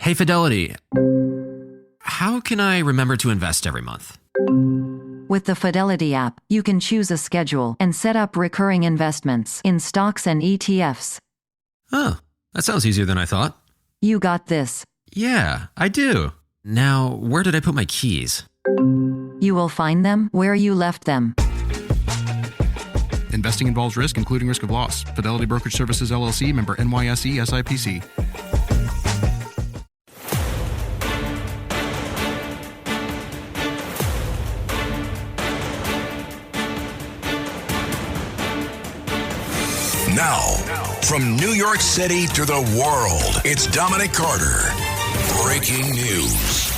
Hey, Fidelity. How can I remember to invest every month? With the Fidelity app, you can choose a schedule and set up recurring investments in stocks and ETFs. Oh, that sounds easier than I thought. You got this. Yeah, I do. Now, where did I put my keys? You will find them where you left them. Investing involves risk, including risk of loss. Fidelity Brokerage Services, LLC, member NYSE, SIPC. Now, from New York City to the world, it's Dominic Carter. Breaking news.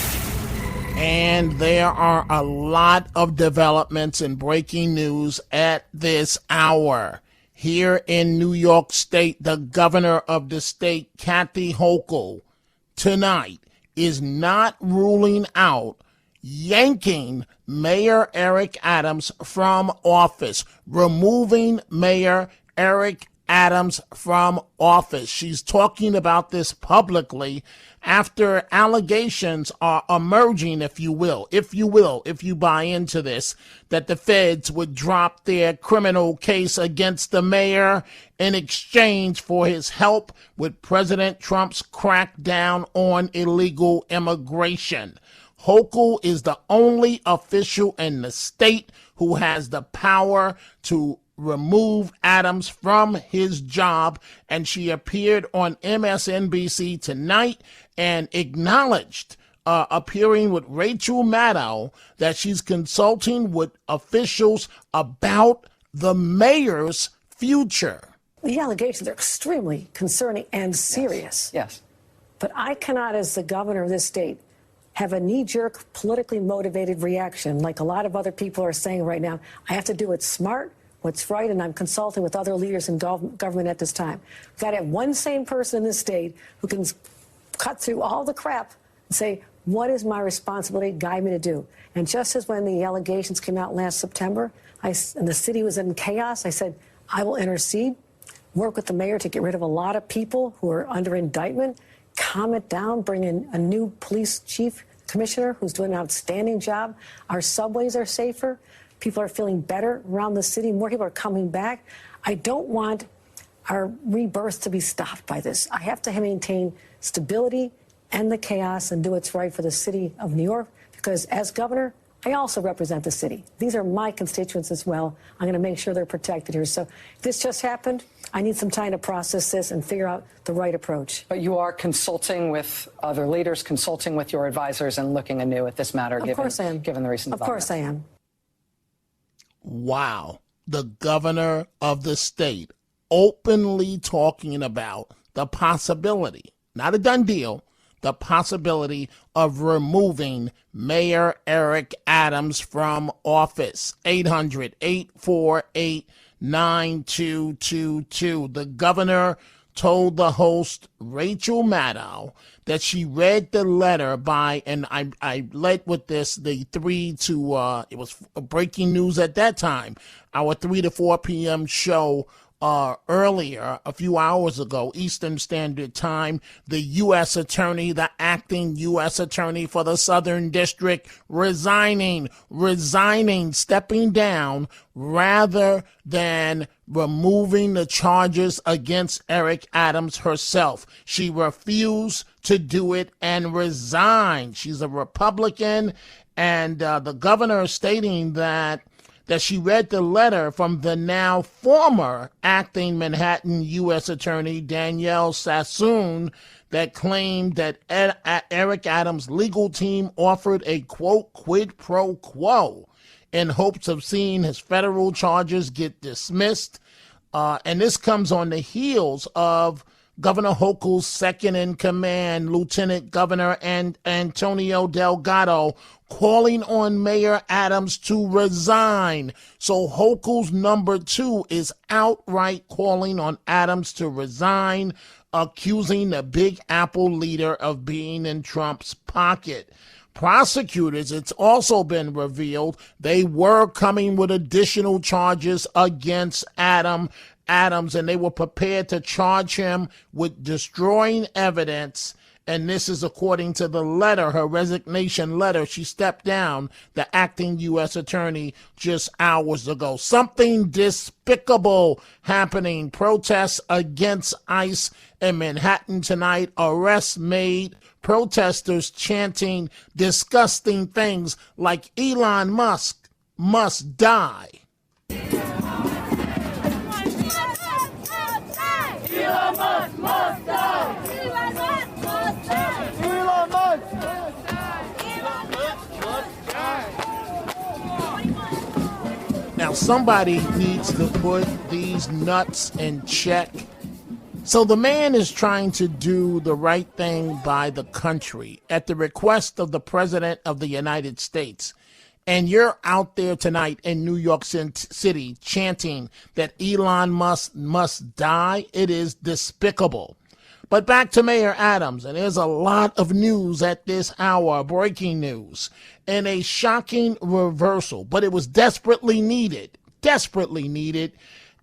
And there are a lot of developments in breaking news at this hour. Here in New York State, the governor of the state, Kathy Hochul, tonight is not ruling out yanking Mayor Eric Adams from office, removing Mayor Eric Adams from office. She's talking about this publicly after allegations are emerging, if you buy into this, that the feds would drop their criminal case against the mayor in exchange for his help with President Trump's crackdown on illegal immigration. Hochul is the only official in the state who has the power to remove Adams from his job, and she appeared on MSNBC tonight and acknowledged, appearing with Rachel Maddow, that she's consulting with officials about the mayor's future. The allegations are extremely concerning and serious. Yes. But I cannot, as the governor of this state, have a knee-jerk, politically motivated reaction like a lot of other people are saying right now. I have to do it smart, what's right, and I'm consulting with other leaders in government at this time. We've got to have one sane person in this state who can cut through all the crap and say, what is my responsibility, guide me to do? And just as when the allegations came out last September, and the city was in chaos, I said, I will intercede, work with the mayor to get rid of a lot of people who are under indictment, calm it down, bring in a new police chief commissioner who's doing an outstanding job. Our subways are safer. People are feeling better around the city. More people are coming back. I don't want our rebirth to be stopped by this. I have to maintain stability and the chaos and do what's right for the city of New York, because as governor, I also represent the city. These are my constituents as well. I'm going to make sure they're protected here. So this just happened. I need some time to process this and figure out the right approach. But you are consulting with other leaders, consulting with your advisors, and looking anew at this matter, Of course I am. Given the recent developments. Of course I am. Wow. The governor of the state openly talking about the possibility, not a done deal, the possibility of removing Mayor Eric Adams from office. 800-848-9222. The governor told the host, Rachel Maddow, that she read the letter by, and I led with this, the 3 to, it was breaking news at that time, our 3 to 4 p.m. show earlier, a few hours ago, Eastern Standard Time, the U.S. attorney, the acting U.S. attorney for the Southern District, resigning, stepping down rather than removing the charges against Eric Adams herself. She refused to do it and resigned. She's a Republican, and the governor is stating that she read the letter from the now former acting Manhattan U.S. Attorney Danielle Sassoon that claimed that Eric Adams' legal team offered a, quote, quid pro quo in hopes of seeing his federal charges get dismissed. And this comes on the heels of Governor Hochul's second in command, Lieutenant Governor Antonio Delgado, calling on Mayor Adams to resign. So Hochul's number 2 is outright calling on Adams to resign, accusing the Big Apple leader of being in Trump's pocket. Prosecutors, it's also been revealed, they were coming with additional charges against Adams, and they were prepared to charge him with destroying evidence And this is according to the letter, her resignation letter. She stepped down, the acting U.S. attorney, just hours ago. Something despicable happening. Protests against ICE in Manhattan tonight. Arrests made. Protesters chanting disgusting things like Elon Musk must die. Elon Musk must die! Elon Musk must die! Elon Musk must die! Elon Musk must die! Now somebody needs to put these nuts in check. So the man is trying to do the right thing by the country at the request of the President of the United States. And you're out there tonight in New York City chanting that Elon Musk must die. It is despicable. But back to Mayor Adams, and there's a lot of news at this hour, breaking news, and a shocking reversal, but it was desperately needed.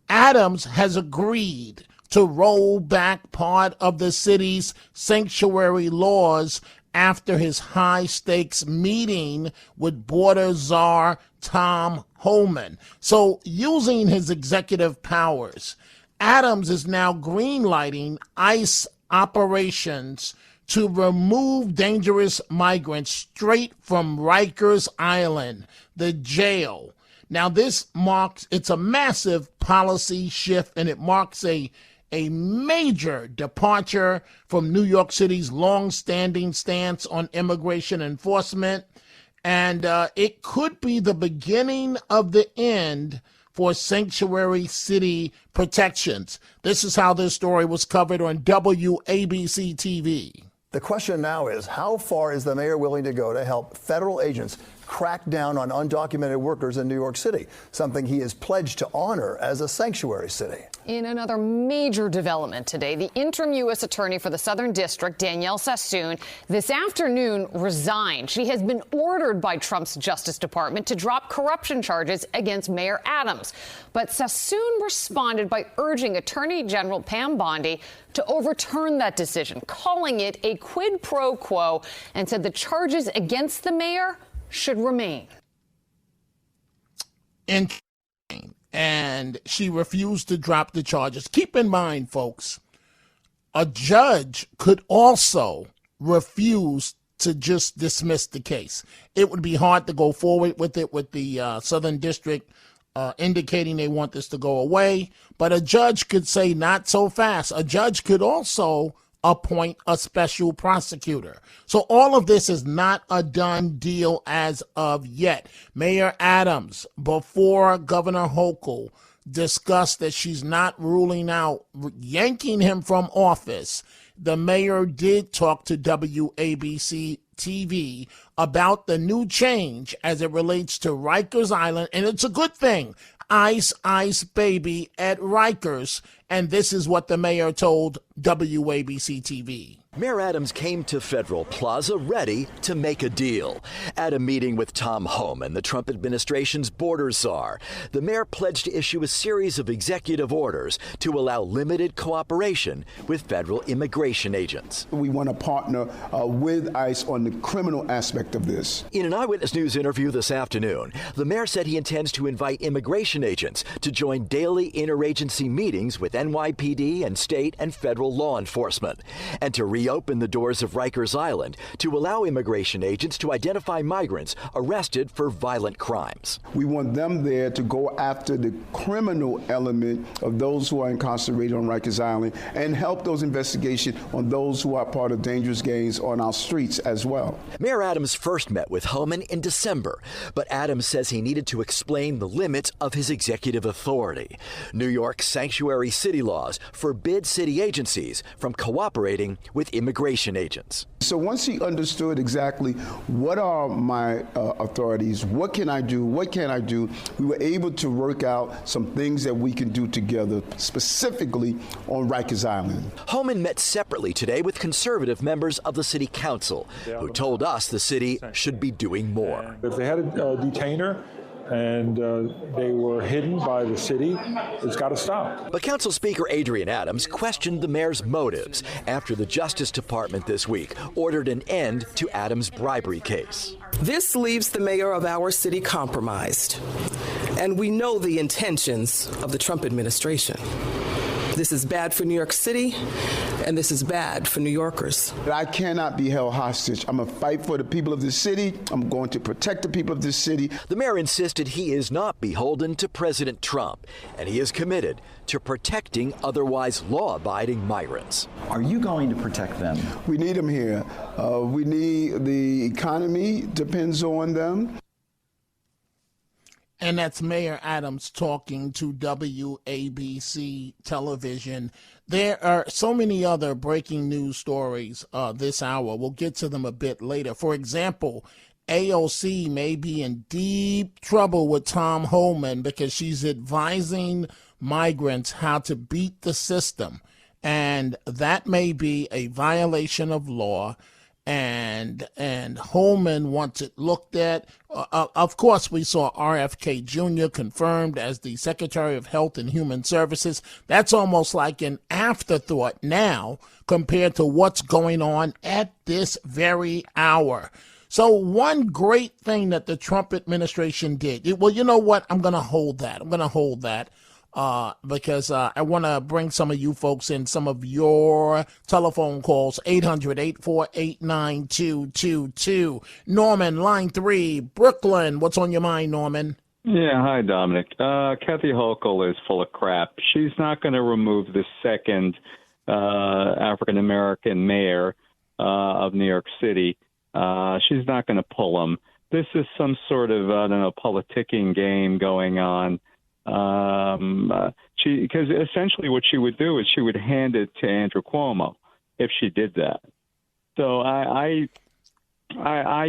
Adams has agreed to roll back part of the city's sanctuary laws after his high-stakes meeting with border czar Tom Homan. So using his executive powers, Adams is now greenlighting ICE operations to remove dangerous migrants straight from Rikers Island, the jail. Now it's a massive policy shift, and it marks a major departure from New York City's long-standing stance on immigration enforcement, and it could be the beginning of the end for sanctuary city protections. This is how this story was covered on WABC TV. The question now is, how far is the mayor willing to go to help federal agents crack down on undocumented workers in New York City, something he has pledged to honor as a sanctuary city? In another major development today, the interim U.S. attorney for the Southern District, Danielle Sassoon, this afternoon resigned. She has been ordered by Trump's Justice Department to drop corruption charges against Mayor Adams. But Sassoon responded by urging Attorney General Pam Bondi to overturn that decision, calling it a quid pro quo, and said the charges against the mayor should remain. And she refused to drop the charges. Keep in mind, folks, a judge could also refuse to just dismiss the case. It would be hard to go forward with it with the Southern District indicating they want this to go away. But a judge could say not so fast. A judge could also appoint a special prosecutor. So all of this is not a done deal as of yet. Mayor Adams, before Governor Hochul, discussed that she's not ruling out yanking him from office. The mayor did talk to WABC TV about the new change as it relates to Rikers Island, and it's a good thing. Ice, ice, baby at Rikers. And this is what the mayor told WABC TV. Mayor Adams came to Federal Plaza ready to make a deal. At a meeting with Tom Homan, the Trump administration's border czar, the mayor pledged to issue a series of executive orders to allow limited cooperation with federal immigration agents. We want to partner with ICE on the criminal aspect of this. In an Eyewitness News interview this afternoon, the mayor said he intends to invite immigration agents to join daily interagency meetings with NYPD and state and federal law enforcement, and to reopen the doors of Rikers Island to allow immigration agents to identify migrants arrested for violent crimes. We want them there to go after the criminal element of those who are incarcerated on Rikers Island and help those investigations on those who are part of dangerous gangs on our streets as well. Mayor Adams first met with Homan in December, but Adams says he needed to explain the limits of his executive authority. New York's sanctuary city laws forbid city agencies from cooperating with immigration agents. So once he understood exactly what are my authorities, what can I do, what can't I do, we were able to work out some things that we can do together, specifically on Rikers Island. Homan met separately today with conservative members of the city council, who told us the city should be doing more. If they had a detainer, and they were hidden by the city. It's got to stop. But Council Speaker Adrian Adams questioned the mayor's motives after the Justice Department this week ordered an end to Adams' bribery case. This leaves the mayor of our city compromised, and we know the intentions of the Trump administration. This is bad for New York City, and this is bad for New Yorkers. I cannot be held hostage. I'm going to fight for the people of this city. I'm going to protect the people of this city. The mayor insisted he is not beholden to President Trump, and he is committed to protecting otherwise law-abiding migrants. Are you going to protect them? We need them here. We need the economy depends on them. And that's Mayor Adams talking to WABC television. There are so many other breaking news stories this hour. We'll get to them a bit later. For example, AOC may be in deep trouble with Tom Homan because she's advising migrants how to beat the system. And that may be a violation of law. And Homan wants it looked at. Of course, we saw RFK Jr. confirmed as the Secretary of Health and Human Services. That's almost like an afterthought now compared to what's going on at this very hour. So one great thing that the Trump administration did, well, you know what? I'm going to hold that. Because I want to bring some of you folks in, some of your telephone calls, 800-848-9222. Norman, line 3, Brooklyn. What's on your mind, Norman? Yeah, hi, Dominic. Kathy Hochul is full of crap. She's not going to remove the second African-American mayor of New York City. She's not going to pull him. This is some sort of, politicking game going on. Because essentially what she would do is she would hand it to Andrew Cuomo if she did that. So I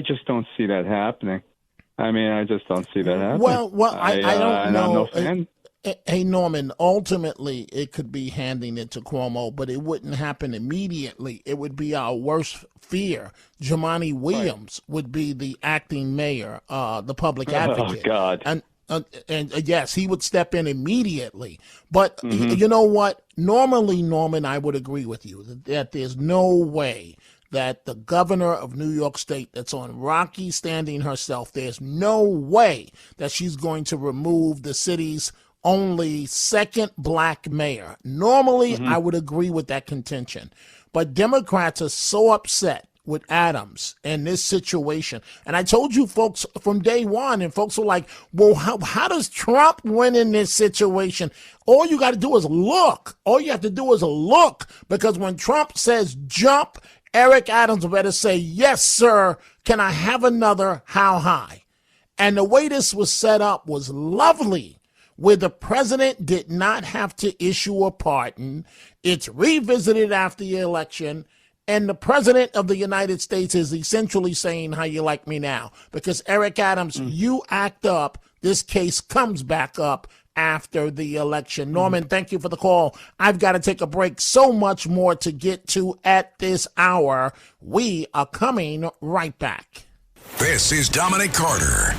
just don't see that happening. I just don't see that happening. Well, I don't know. I'm no fan. Hey, Norman, ultimately it could be handing it to Cuomo, but it wouldn't happen immediately. It would be our worst fear. Jumaane Williams would be the acting mayor, the public advocate. Oh, God. And yes, he would step in immediately. But you know what? Normally, Norman, I would agree with you that there's no way that the governor of New York State that's on rocky standing herself, there's no way that she's going to remove the city's only second black mayor. Normally, I would agree with that contention. But Democrats are so upset with Adams in this situation. And I told you folks from day one, and folks were like, well, how does Trump win in this situation? All you got to do is look. All you have to do is look, because when Trump says jump, Eric Adams better say, yes, sir. Can I have another? How high? And the way this was set up was lovely, where the president did not have to issue a pardon. It's revisited after the election. And the president of the United States is essentially saying, how you like me now? Because Eric Adams, you act up, this case comes back up after the election. Norman, thank you for the call. I've got to take a break. So much more to get to at this hour. We are coming right back. This is Dominic Carter.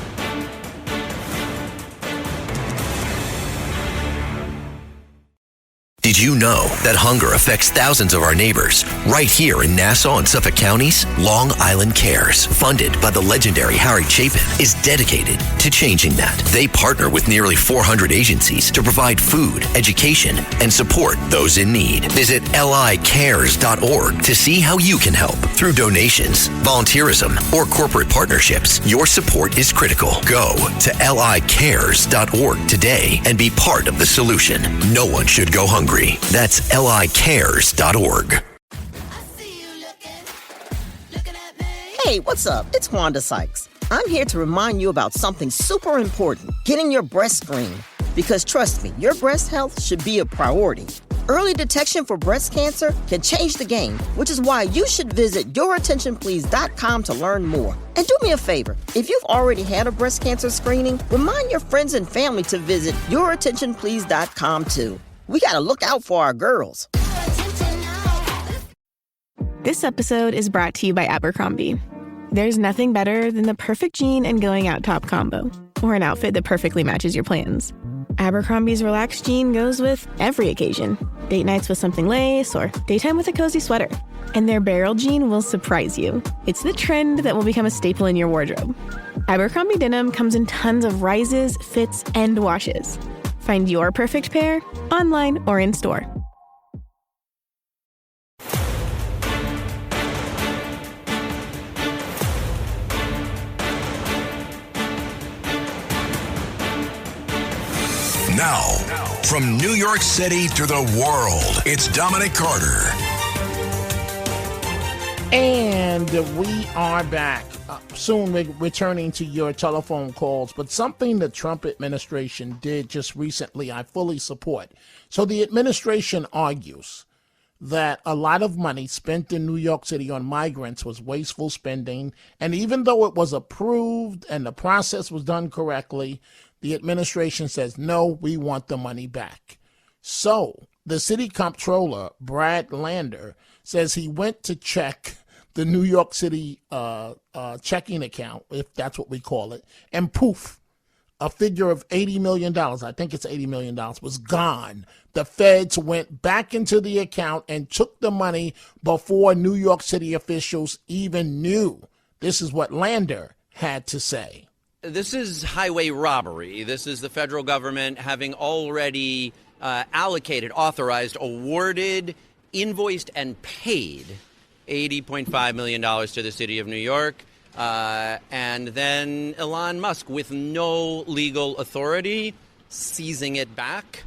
Did you know that hunger affects thousands of our neighbors? Right here in Nassau and Suffolk counties, Long Island Cares, funded by the legendary Harry Chapin, is dedicated to changing that. They partner with nearly 400 agencies to provide food, education, and support those in need. Visit licares.org to see how you can help. Through donations, volunteerism, or corporate partnerships, your support is critical. Go to licares.org today and be part of the solution. No one should go hungry. That's licares.org. Hey, what's up? It's Wanda Sykes. I'm here to remind you about something super important, getting your breast screened. Because trust me, your breast health should be a priority. Early detection for breast cancer can change the game, which is why you should visit yourattentionplease.com to learn more. And do me a favor, if you've already had a breast cancer screening, remind your friends and family to visit yourattentionplease.com too. We gotta look out for our girls. This episode is brought to you by Abercrombie. There's nothing better than the perfect jean and going out top combo. or an outfit that perfectly matches your plans. Abercrombie's Relaxed Jean goes with every occasion. Date nights with something lace or daytime with a cozy sweater. And their Barrel Jean will surprise you. It's the trend that will become a staple in your wardrobe. Abercrombie denim comes in tons of rises, fits, and washes. Find your perfect pair online or in store. Now, from New York City to the world, it's Dominic Carter. And we are back. Soon returning to your telephone calls, but something the Trump administration did just recently, I fully support. So the administration argues that a lot of money spent in New York City on migrants was wasteful spending. And even though it was approved and the process was done correctly, the administration says, no, we want the money back. So the city comptroller, Brad Lander, says he went to check the New York City checking account, if that's what we call it, and poof, a figure of $80 million, I think it's $80 million, was gone. The feds went back into the account and took the money before New York City officials even knew. This is what Lander had to say. This is highway robbery. This is the federal government having already allocated, authorized, awarded, invoiced, and paid $80.5 million to the city of New York. And then Elon Musk, with no legal authority, seizing it back.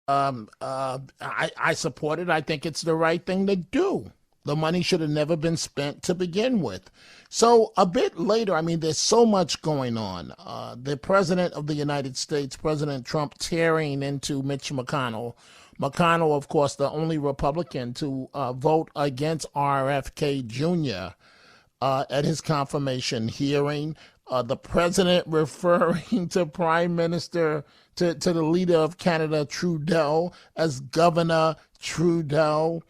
I support it. I think it's the right thing to do. The money should have never been spent to begin with. So a bit later, I mean, there's so much going on. The president of the United States, President Trump, tearing into Mitch McConnell. McConnell, of course, the only Republican to vote against RFK Jr. At his confirmation hearing. The president referring to Prime Minister, to the leader of Canada, Trudeau, as Governor Trudeau.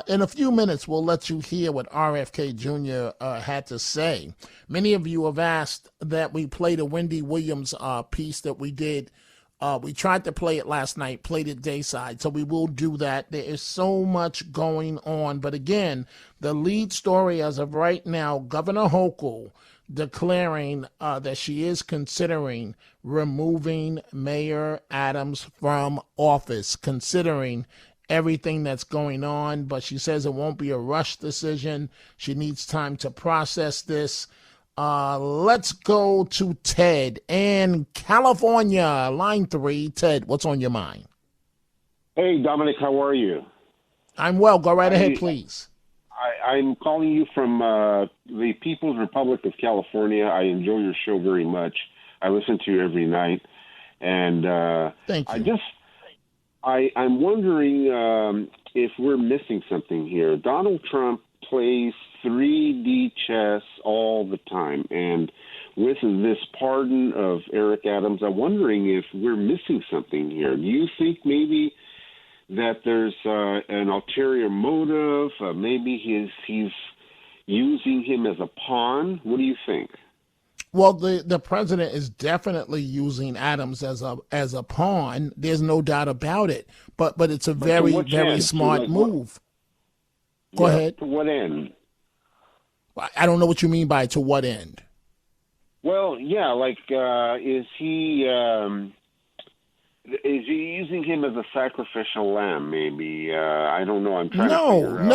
In a few minutes, we'll let you hear what RFK Jr. Had to say. Many of you have asked that we play the Wendy Williams piece that we did. We tried to play it last night, played it dayside, so we will do that. There is so much going on. But again, the lead story as of right now, Governor Hochul declaring that she is considering removing Mayor Adams from office, considering everything that's going on, but she says it won't be a rush decision. She needs time to process this. Let's go to Ted in California, line 3. Ted, what's on your mind? Hey, Dominic, how are you? I'm well. Go right ahead, please. I'm calling you from the People's Republic of California. I enjoy your show very much. I listen to you every night. And thank you. I'm wondering if we're missing something here. Donald Trump plays 3D chess all the time. And with this pardon of Eric Adams, I'm wondering if we're missing something here. Do you think maybe that there's an ulterior motive? Maybe he's using him as a pawn? What do you think? Well, the president is definitely using Adams as a pawn. There's no doubt about it. But it's a very smart move. Go ahead. To what end? I don't know what you mean by to what end. Well, yeah, is he using him as a sacrificial lamb? Maybe I don't know. I'm trying to figure out.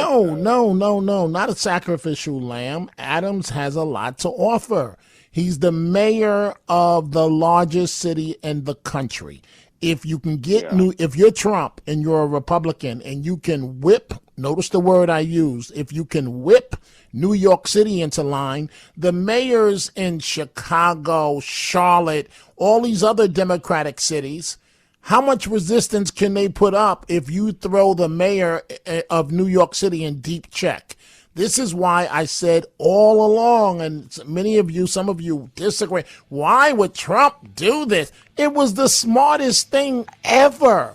No, not a sacrificial lamb. Adams has a lot to offer. He's the mayor of the largest city in the country. If you can get if you're Trump and you're a Republican and you can whip, notice the word I used, if you can whip New York City into line, the mayors in Chicago, Charlotte, all these other Democratic cities, how much resistance can they put up if you throw the mayor of New York City in deep check? This is why I said all along, and some of you disagree, why would Trump do this? It was the smartest thing ever.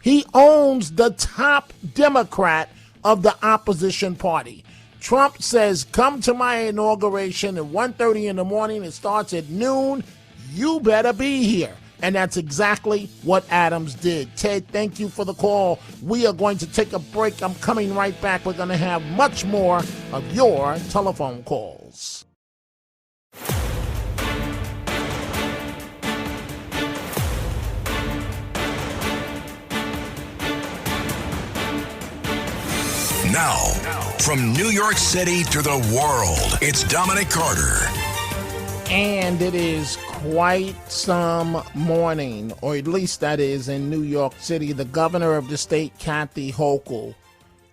He owns the top Democrat of the opposition party. Trump says, come to my inauguration at 1:30 in the morning. It starts at noon. You better be here. And that's exactly what Adams did. Ted, thank you for the call. We are going to take a break. I'm coming right back. We're going to have much more of your telephone calls. Now, from New York City to the world, it's Dominic Carter. And it is quite some morning, or at least that is in New York City. The governor of the state, Kathy Hochul,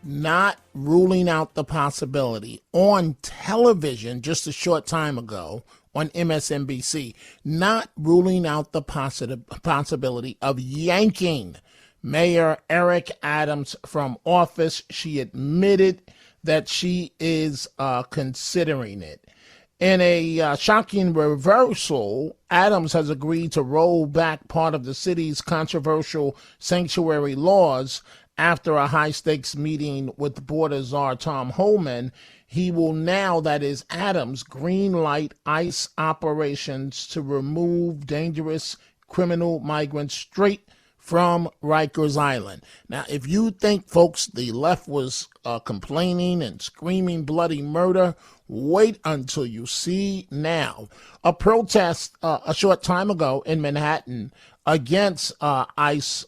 not ruling out the possibility on television just a short time ago on MSNBC, not ruling out the possibility of yanking Mayor Eric Adams from office. She admitted that she is considering it. In a shocking reversal, Adams has agreed to roll back part of the city's controversial sanctuary laws after a high-stakes meeting with border czar Tom Homan. He will now, that is Adams, green light ICE operations to remove dangerous criminal migrants straight from Rikers Island. Now, if you think, folks, the left was complaining and screaming bloody murder, wait until you see now. A protest a short time ago in Manhattan against ICE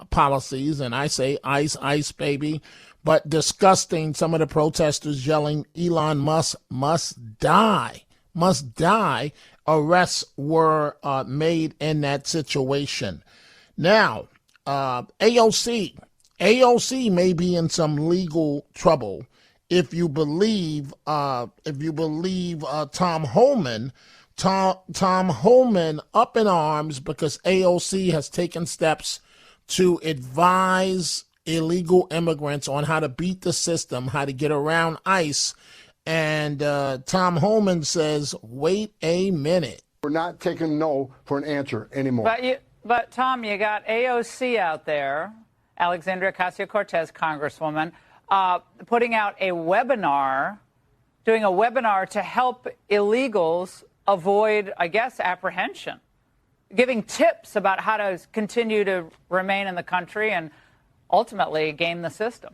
policies, and I say ICE, ICE, baby, but disgusting. Some of the protesters yelling, Elon Musk must die, must die. Arrests were made in that situation. Now, AOC may be in some legal trouble if you believe Tom Homan. Tom Homan up in arms because AOC has taken steps to advise illegal immigrants on how to beat the system, how to get around ICE. And Tom Homan says, wait a minute. We're not taking no for an answer anymore. But Tom, you got AOC out there, Alexandria Ocasio-Cortez, Congresswoman, putting out a webinar, doing a webinar to help illegals avoid, I guess, apprehension, giving tips about how to continue to remain in the country and ultimately game the system.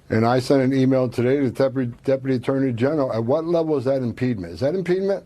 And I sent an email today to the Deputy Attorney General. At what level is that impediment? Is that impediment?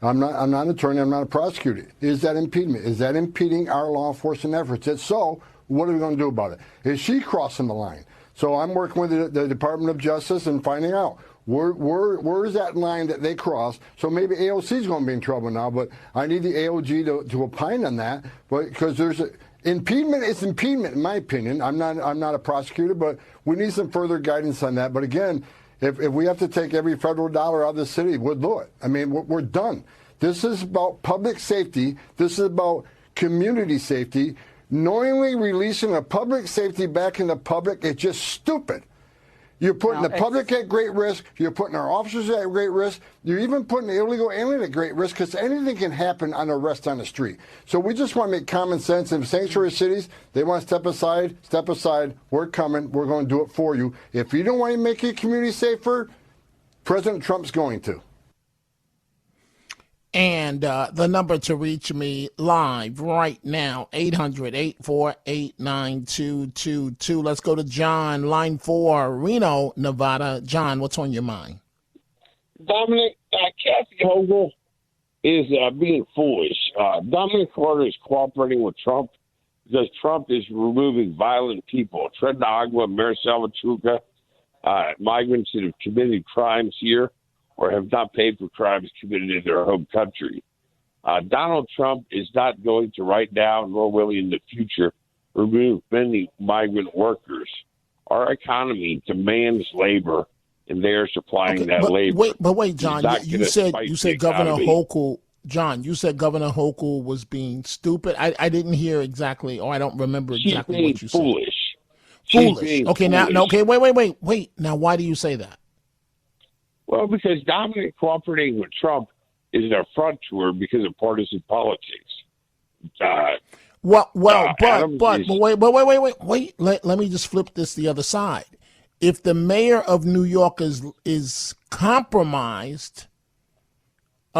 I'm not an attorney. I'm not a prosecutor. Is that impediment? Is that impeding our law enforcement efforts? If so, what are we going to do about it? Is she crossing the line? So I'm working with the Department of Justice and finding out where is that line that they cross. So maybe AOC is going to be in trouble now, but I need the AOG to opine on that. But because there's impediment is impediment, in my opinion. I'm not a prosecutor, but we need some further guidance on that. But again, if we have to take every federal dollar out of the city, we'll do it. I mean, we're done. This is about public safety. This is about community safety. Knowingly releasing a public safety back in the public is just stupid. You're putting the public at great risk. You're putting our officers at great risk. You're even putting the illegal alien at great risk because anything can happen on arrest on the street. So we just want to make common sense. In sanctuary cities, they want to step aside. Step aside. We're coming. We're going to do it for you. If you don't want to make your community safer, President Trump's going to. And the number to reach me live right now, 800-848-9222. Let's go to John, line 4, Reno, Nevada. John, what's on your mind? Dominic, Kathy Hochul is being foolish. Dominic Carter is cooperating with Trump because Trump is removing violent people. Trent Agua, Mayor Salvatrucha, migrants that have committed crimes here or have not paid for crimes committed in their home country. Donald Trump is not going to right now, nor will he in the future, remove many migrant workers. Our economy demands labor, and they're supplying that labor. Wait, John, you said Governor Hochul. John, you said Governor Hochul was being stupid. I didn't hear exactly, or I don't remember exactly what you said. Foolish. Okay, now, wait. Now, why do you say that? Well, because Dominic cooperating with Trump is an affront to her because of partisan politics. But wait. Let me just flip this the other side. if the mayor of New York is compromised,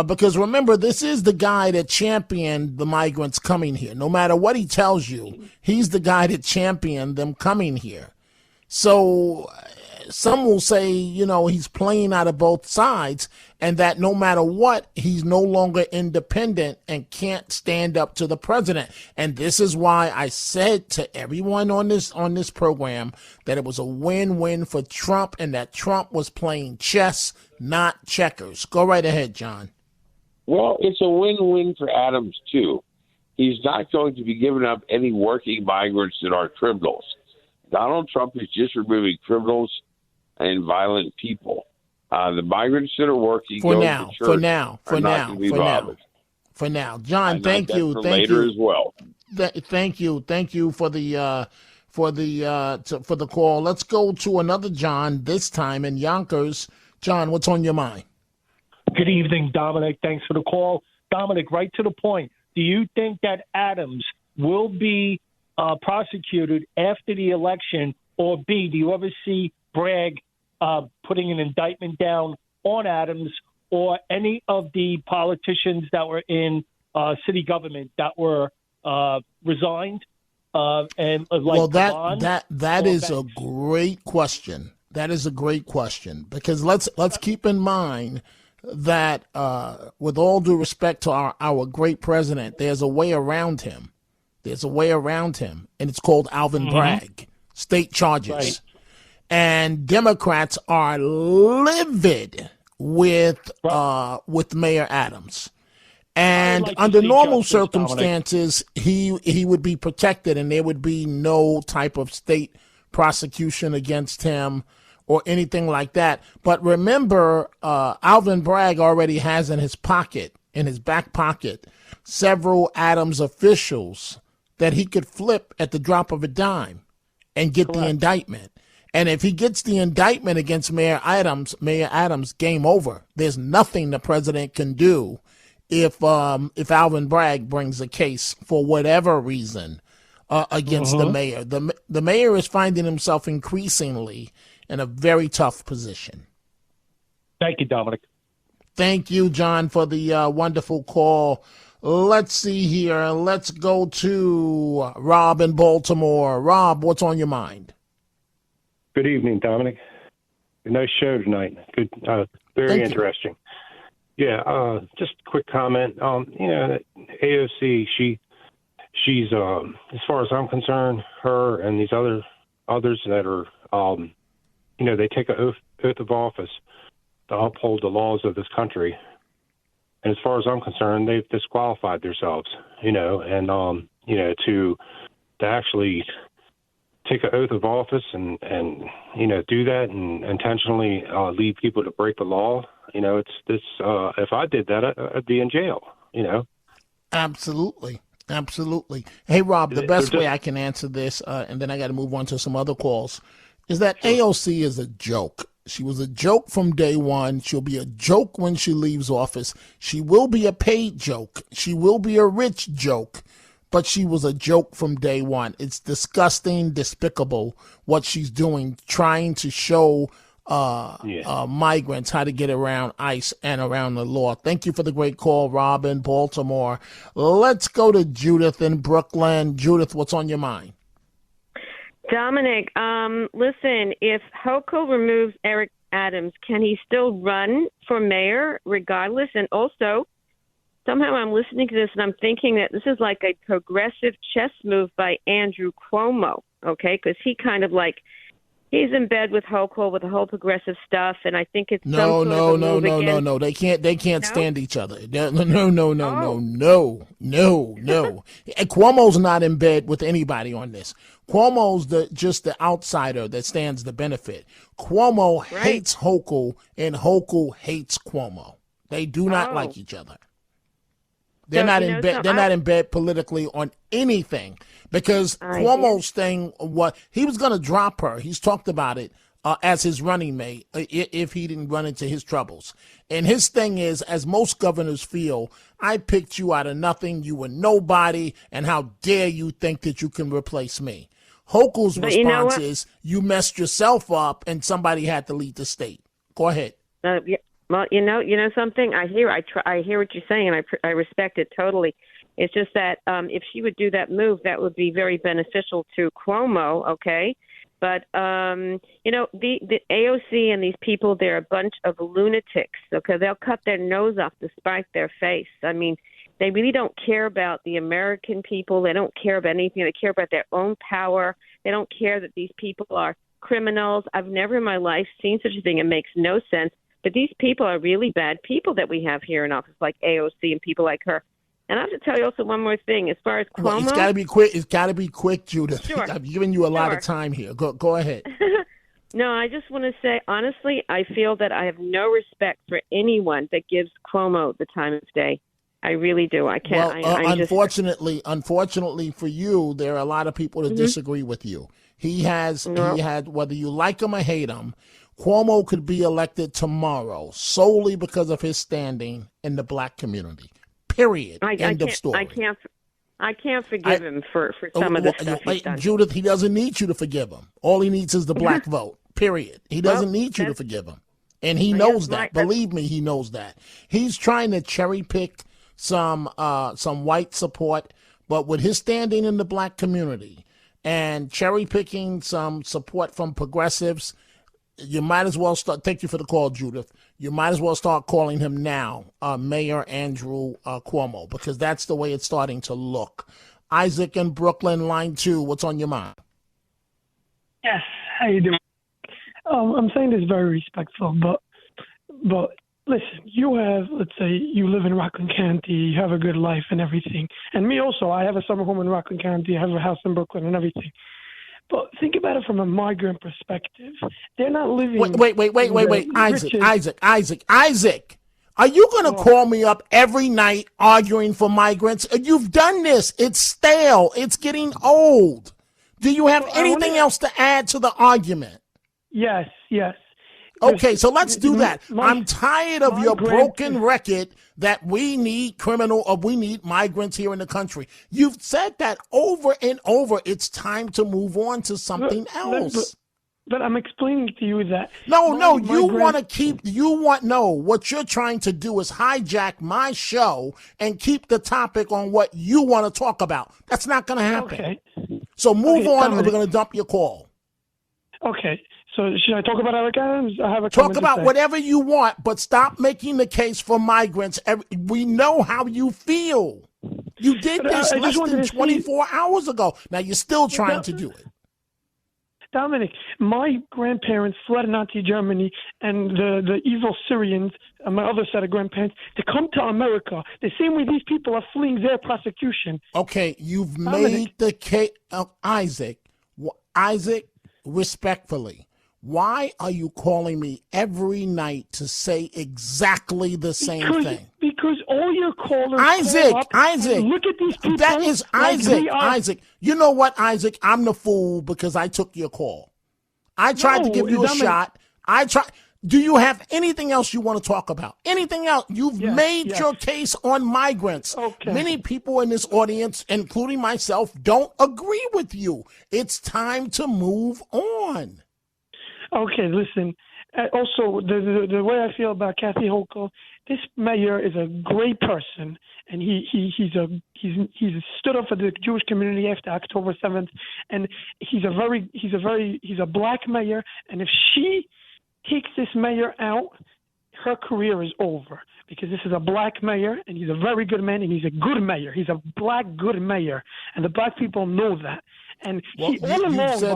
because remember, this is the guy that championed the migrants coming here. No matter what he tells you, he's the guy that championed them coming here. So some will say, he's playing out of both sides, and that no matter what, he's no longer independent and can't stand up to the president. And this is why I said to everyone on this program that it was a win-win for Trump and that Trump was playing chess, not checkers. Go right ahead, John. Well, it's a win-win for Adams, too. He's not going to be giving up any working migrants that are criminals. Donald Trump is just removing criminals and violent people. The migrants that are working for now, John. Thank you. Later as well. Thank you for the call. Let's go to another John. This time in Yonkers. John, what's on your mind? Good evening, Dominic. Thanks for the call. Dominic, right to the point. Do you think that Adams will be prosecuted after the election, or B, do you ever see Bragg putting an indictment down on Adams or any of the politicians that were in city government that were resigned? That is a great question. That is a great question, because let's keep in mind that with all due respect to our great president, there's a way around him. There's a way around him, and it's called Alvin Bragg, state charges. Right. And Democrats are livid with Mayor Adams. And under normal circumstances, he would be protected, and there would be no type of state prosecution against him or anything like that. But remember, Alvin Bragg already has in his back pocket, several Adams officials that he could flip at the drop of a dime and get the indictment. And if he gets the indictment against Mayor Adams, game over. There's nothing the president can do if Alvin Bragg brings a case for whatever reason against the mayor. The mayor is finding himself increasingly in a very tough position. Thank you, Dominic. Thank you, John, for the wonderful call. Let's see here. Let's go to Rob in Baltimore. Rob, what's on your mind? Good evening, Dominic. Nice show tonight. Good, very interesting. Yeah, just a quick comment. AOC, she's as far as I'm concerned, her and these others that are, they take an oath of office to uphold the laws of this country. And as far as I'm concerned, they've disqualified themselves, to actually take an oath of office and do that and intentionally lead people to break the law. It's this. If I did that, I'd be in jail. Absolutely. Hey, Rob, the best way I can answer this, and then I got to move on to some other calls, is that AOC is a joke. She was a joke from day one. She'll be a joke when she leaves office. She will be a paid joke. She will be a rich joke. But she was a joke from day one. It's disgusting, despicable what she's doing, trying to show migrants how to get around ICE and around the law. Thank you for the great call, Rob in Baltimore. Let's go to Judith in Brooklyn. Judith, what's on your mind? Dominic, listen, if Hochul removes Eric Adams, can he still run for mayor regardless? And also, somehow I'm listening to this and I'm thinking that this is like a progressive chess move by Andrew Cuomo, okay? Because he kind of he's in bed with Hochul with the whole progressive stuff, and I think it's no. They can't stand each other. No. And Cuomo's not in bed with anybody on this. Cuomo's just the outsider that stands to benefit. Cuomo hates Hochul, and Hochul hates Cuomo. They do not like each other. They're not in bed. They're not in bed politically on anything, because Cuomo's thing, he was going to drop her. He's talked about it as his running mate if he didn't run into his troubles. And his thing is, as most governors feel, I picked you out of nothing. You were nobody, and how dare you think that you can replace me? Hochul's But you know response what? is you messed yourself up and somebody had to lead the state. Go ahead. Yeah, well, you know something. I hear what you're saying, and I respect it totally. It's just that if she would do that move, that would be very beneficial to Cuomo. Okay, but the AOC and these people, they're a bunch of lunatics. Okay, they'll cut their nose off to spite their face. I mean, they really don't care about the American people. They don't care about anything. They care about their own power. They don't care that these people are criminals. I've never in my life seen such a thing. It makes no sense. But these people are really bad people that we have here in office, like AOC and people like her. And I have to tell you also one more thing. As far as Cuomo, Well, it's got to be quick. It's got to be quick, Judith. Sure. I've given you a lot of time here. Go ahead. No, I just want to say, honestly, I feel that I have no respect for anyone that gives Cuomo the time of day. I really do. I can't. Well, unfortunately for you, there are a lot of people that disagree with you. He had, whether you like him or hate him, Cuomo could be elected tomorrow solely because of his standing in the black community. Period. End of story. I can't forgive him for some of the stuff he's done. Judith, he doesn't need you to forgive him. All he needs is the black vote. Period. He doesn't need you to forgive him. And he knows that. Right. Believe me, he knows that. He's trying to cherry pick some white support, but with his standing in the black community and cherry picking some support from progressives, you might as well start. Thank you for the call, Judith. You might as well start calling him now, Mayor Andrew Cuomo, because that's the way it's starting to look. Isaac in Brooklyn, line 2. What's on your mind? Yes. How you doing? I'm saying this very respectful, but listen, you have, let's say, you live in Rockland County, you have a good life and everything, and me also. I have a summer home in Rockland County. I have a house in Brooklyn and everything. But think about it from a migrant perspective. They're not living. Wait. Isaac. Are you going to call me up every night arguing for migrants? You've done this. It's stale. It's getting old. Do you have anything else to add to the argument? Yes. Okay, so let's do that. I'm tired of your broken record that we need migrants here in the country. You've said that over and over. It's time to move on to something else. But I'm explaining to you that what you're trying to do is hijack my show and keep the topic on what you want to talk about. That's not going to happen. Okay. So move on, or we're going to dump your call. Okay. So should I talk about Eric Adams? I have a talk about whatever you want, but stop making the case for migrants. We know how you feel. You did this less than 24 hours ago. Now you're still trying to do it. Dominic, my grandparents fled Nazi Germany and the evil Syrians, my other set of grandparents, to come to America. The same way these people are fleeing their prosecution. Okay, you've made the case. Isaac, respectfully, why are you calling me every night to say exactly the same thing? Because all your callers Isaac, look at these people. That is Isaac. You know what, Isaac? I'm the fool because I took your call. I tried to give you a shot. Do you have anything else you want to talk about? Anything else? You've made your case on migrants. Okay. Many people in this audience, including myself, don't agree with you. It's time to move on. Okay, listen. Also, the way I feel about Kathy Hochul, this mayor is a great person, and he's stood up for the Jewish community after October 7th, and he's a black mayor, and if she takes this mayor out, her career is over, because this is a black mayor, and he's a very good man, and he's a good mayor. He's a black good mayor, and the black people know that. And you said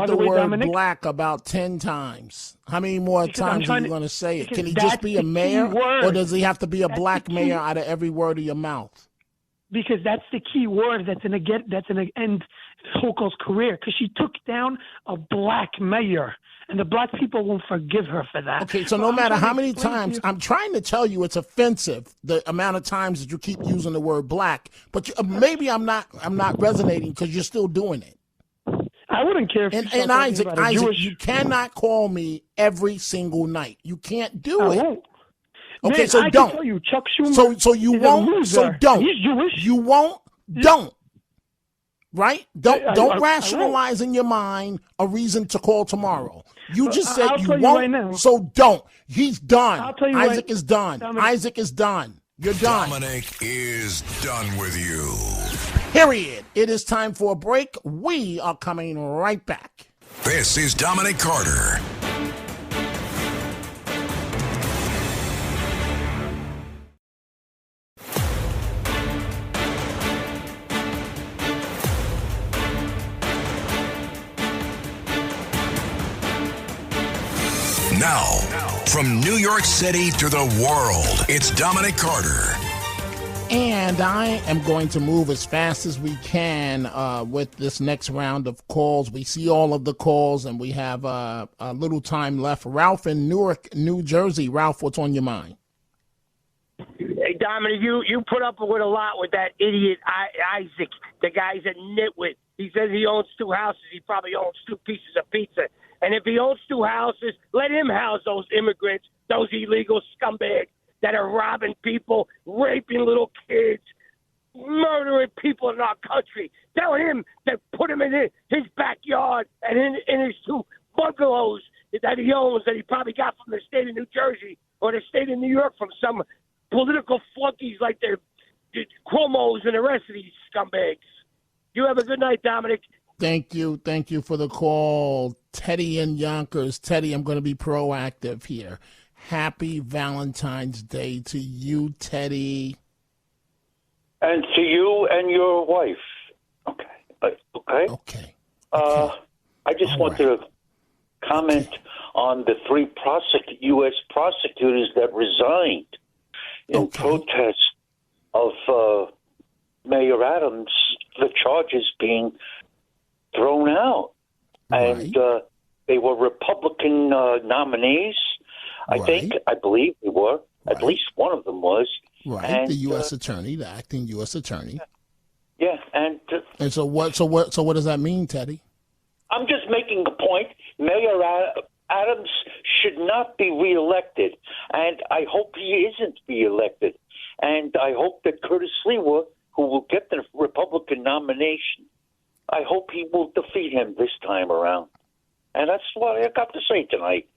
the word Dominic, black about 10 times. How many more times are you going to say it? Can he just be a mayor, or does he have to be a black mayor out of every word of your mouth? Because that's the key word that's going to end Hochul's career, because she took down a black mayor, and the black people won't forgive her for that. Okay, so no matter how many times, I'm trying to tell you it's offensive, the amount of times that you keep using the word black, but maybe I'm not resonating because you're still doing it. I wouldn't care if and Isaac, you cannot call me every single night. You can't do it. Won't. Okay, Man, so I don't. Can tell you, Chuck Schumer so you won't. So don't. He's Jewish. You won't. Don't. right? Don't rationalize in your mind a reason to call tomorrow. You just said you won't, right now. So don't. He's done. I'll tell you Isaac is done. Isaac is done. You're done. Dominic is done with you. Period. It is time for a break. We are coming right back. This is Dominic Carter. Now, from New York City to the world, it's Dominic Carter. And I am going to move as fast as we can with this next round of calls. We see all of the calls, and we have a little time left. Ralph in Newark, New Jersey. Ralph, what's on your mind? Hey, Dominic, you put up with a lot with that idiot Isaac. The guy's a nitwit. He says he owns 2 houses. He probably owns 2 pieces of pizza. And if he owns 2 houses, let him house those immigrants, those illegal scumbags that are robbing people, raping little kids, murdering people in our country. Tell him to put him in his backyard and in his 2 bungalows that he owns, that he probably got from the state of New Jersey or the state of New York from some political flunkies like the Cuomo's and the rest of these scumbags. You have a good night, Dominic. Thank you. Thank you for the call. Teddy in Yonkers. Teddy, I'm going to be proactive here. Happy Valentine's Day to you, Teddy. And to you and your wife. Okay. Okay. I just wanted to comment on the 3 U.S. prosecutors that resigned in protest of Mayor Adams, the charges being thrown out. Right. And they were Republican nominees. I believe they were. Right. At least one of them was. Right, and, the U.S. attorney, the acting U.S. attorney. Yeah, and so what does that mean, Teddy? I'm just making a point. Mayor Adams should not be reelected, and I hope he isn't reelected. And I hope that Curtis Lewa, who will get the Republican nomination, I hope he will defeat him this time around. And that's what I got to say tonight.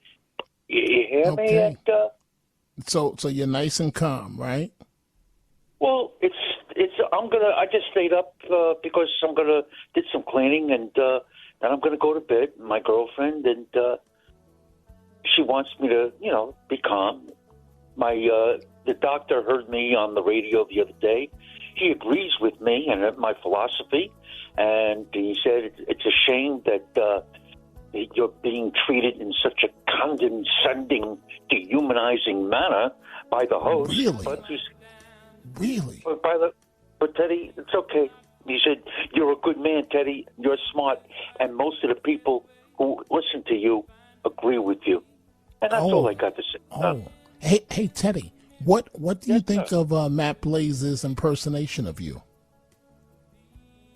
You hear me? And, so you're nice and calm, right? Well, I just stayed up because did some cleaning, and then I'm gonna go to bed. My girlfriend, and she wants me to, be calm. The doctor heard me on the radio the other day. He agrees with me and my philosophy, and he said it's a shame that you're being treated in such a condescending, dehumanizing manner by the host. Really? But Teddy, it's okay. He said, you're a good man, Teddy. You're smart. And most of the people who listen to you agree with you. And that's all I got to say. Hey, Teddy, what do you think of Matt Blaze's impersonation of you?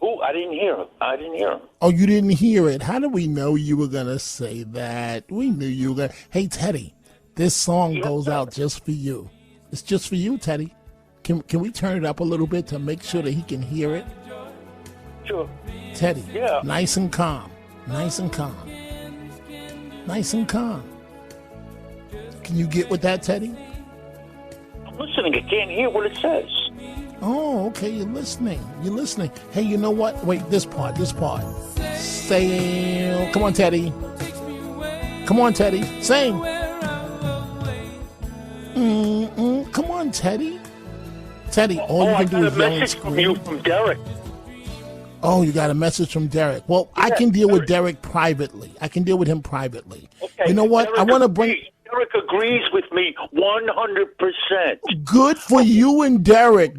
Oh, I didn't hear him. Oh, you didn't hear it. How did we know you were going to say that? We knew you were going to. Hey, Teddy, this song goes out just for you. It's just for you, Teddy. Can we turn it up a little bit to make sure that he can hear it? Sure. Teddy, nice and calm. Nice and calm. Nice and calm. Can you get with that, Teddy? I'm listening. I can't hear what it says. Oh, okay, you're listening. Hey, you know what? Wait, this part. Sail. Come on, Teddy. Sing. Come on, Teddy. All you can do is yell and scream. I got a message from you from Derek. Oh, you got a message from Derek. Well, I can deal with Derek privately. I can deal with him privately. Okay. You know what? Derek I want to bring... Derek agrees with me 100%. Good for you and Derek.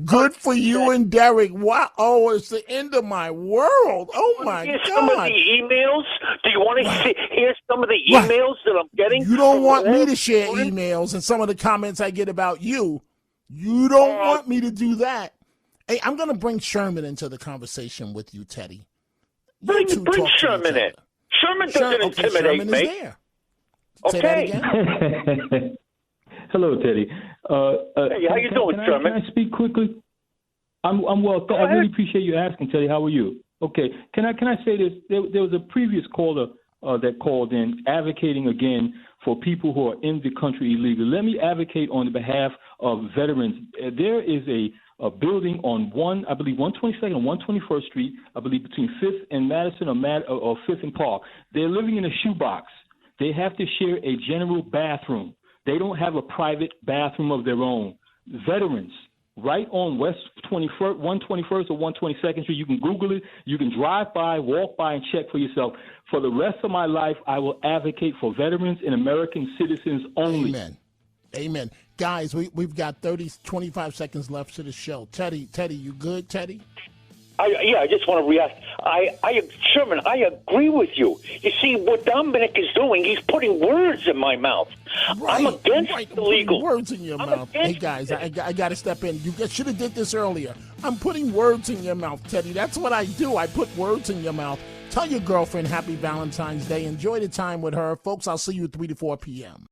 Wow. Oh, it's the end of my world. Oh, my God. Some of the emails? Do you want to hear some of the emails that I'm getting? You don't want me to share emails and some of the comments I get about you. You don't want me to do that. Hey, I'm going to bring Sherman into the conversation with you, Teddy. Bring Sherman in. Sherman doesn't intimidate Sherman me. Is there. Say that again. Hello, Teddy. Hey, how you doing, Sherman? Can I speak quickly? I'm well. I really appreciate you asking, Teddy. How are you? Okay. Can I say this? There was a previous caller that called in advocating again for people who are in the country illegally. Let me advocate on behalf of veterans. There is a building on 122nd and 121st Street, I believe between 5th and Madison or 5th and Park. They're living in a shoebox. They have to share a general bathroom. They don't have a private bathroom of their own. Veterans, right on West 121st or 122nd Street. You can Google it. You can drive by, walk by, and check for yourself. For the rest of my life, I will advocate for veterans and American citizens only. Amen. Amen. Guys, we've got 25 seconds left to the show. Teddy, you good, Teddy? I just want to react. Sherman, I agree with you. You see, what Dominic is doing, he's putting words in my mouth. I'm against illegal. Words in your mouth. Hey, guys, I got to step in. You should have did this earlier. I'm putting words in your mouth, Teddy. That's what I do. I put words in your mouth. Tell your girlfriend Happy Valentine's Day. Enjoy the time with her. Folks, I'll see you at 3 to 4 p.m.